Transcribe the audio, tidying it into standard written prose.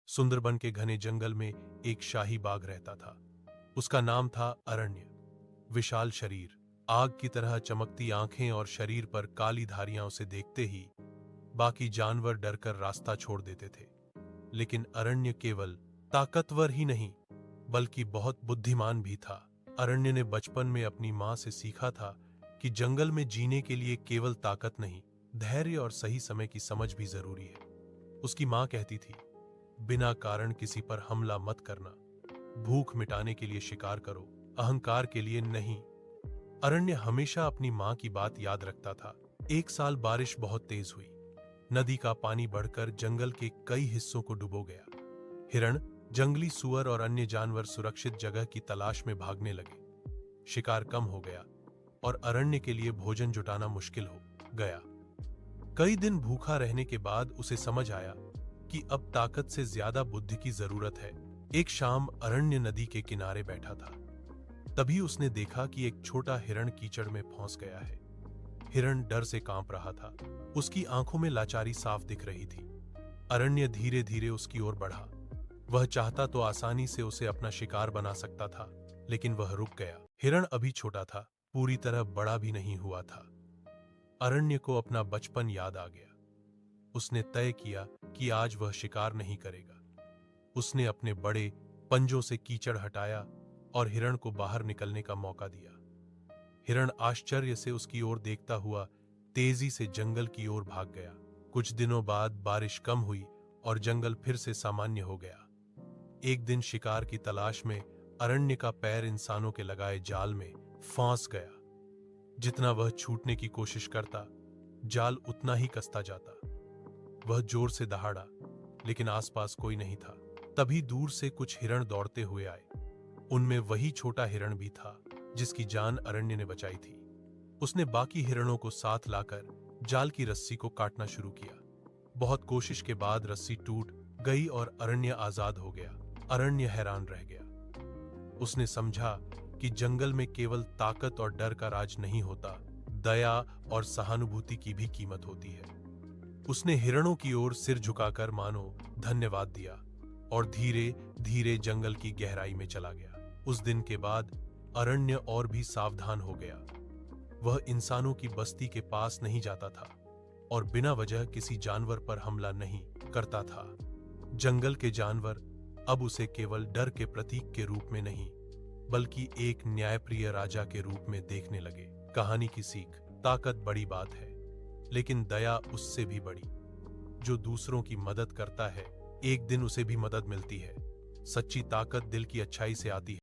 सुंदरबन के घने जंगल में एक शाही बाघ रहता था। उसका नाम था अरण्य। विशाल शरीर, आग की तरह चमकती आंखें और शरीर पर काली धारियां उसे देखते ही बाकी जानवर डरकर रास्ता छोड़ देते थे। लेकिन अरण्य केवल ताकतवर ही नहीं बल्कि बहुत बुद्धिमान भी था। अरण्य ने बचपन में अपनी मां से सीखा था कि जंगल में जीने के लिए केवल ताकत नहीं, धैर्य और सही समय की समझ भी जरूरी है। उसकी मां कहती थी, बिना कारण किसी पर हमला मत करना, भूख मिटाने के लिए शिकार करो, अहंकार के लिए नहीं। अरण्य हमेशा अपनी मां की बात याद रखता था। एक साल बारिश बहुत तेज हुई। नदी का पानी बढ़कर जंगल के कई हिस्सों को डुबो गया। हिरण, जंगली सुअर और अन्य जानवर सुरक्षित जगह की तलाश में भागने लगे। शिकार कम हो गया और अरण्य के लिए भोजन जुटाना मुश्किल हो गया। कई दिन भूखा रहने के बाद उसे समझ आया कि अब ताकत से ज्यादा बुद्धि की जरूरत है। एक शाम अरण्य नदी के किनारे बैठा था। तभी उसने देखा कि एक छोटा हिरण कीचड़ में फंस गया है। हिरण डर से कांप रहा था। उसकी आंखों में लाचारी साफ दिख रही थी। अरण्य धीरे धीरे उसकी ओर बढ़ा। वह चाहता तो आसानी से उसे अपना शिकार बना सकता था, लेकिन वह रुक गया। हिरण अभी छोटा था, पूरी तरह बड़ा भी नहीं हुआ था। अरण्य को अपना बचपन याद आ गया। उसने तय किया कि आज वह शिकार नहीं करेगा। उसने अपने बड़े पंजों से कीचड़ हटाया और हिरण को बाहर निकलने का मौका दिया। हिरण आश्चर्य से उसकी ओर देखता हुआ तेजी से जंगल की ओर भाग गया। कुछ दिनों बाद बारिश कम हुई और जंगल फिर से सामान्य हो गया। एक दिन शिकार की तलाश में अरण्य का पैर इंसानों के लगाए जाल में फंस गया। जितना वह छूटने की कोशिश करता, जाल उतना ही कसता जाता। वह जोर से दहाड़ा, लेकिन आसपास कोई नहीं था। तभी दूर से कुछ हिरण दौड़ते हुए आए। उनमें वही छोटा हिरण भी था जिसकी जान अरण्य ने बचाई थी। उसने बाकी हिरणों को साथ लाकर जाल की रस्सी को काटना शुरू किया। बहुत कोशिश के बाद रस्सी टूट गई और अरण्य आजाद हो गया। अरण्य हैरान रह गया। उसने समझा कि जंगल में केवल ताकत और डर का राज नहीं होता, दया और सहानुभूति की भी कीमत होती है। उसने हिरणों की ओर सिर झुकाकर मानो धन्यवाद दिया और धीरे धीरे जंगल की गहराई में चला गया। उस दिन के बाद अरण्य और भी सावधान हो गया। वह इंसानों की बस्ती के पास नहीं जाता था और बिना वजह किसी जानवर पर हमला नहीं करता था। जंगल के जानवर अब उसे केवल डर के प्रतीक के रूप में नहीं, बल्कि एक न्यायप्रिय राजा के रूप में देखने लगे। कहानी की सीख, ताकत बड़ी बात है, लेकिन दया उससे भी बड़ी। जो दूसरों की मदद करता है, एक दिन उसे भी मदद मिलती है। सच्ची ताकत दिल की अच्छाई से आती है।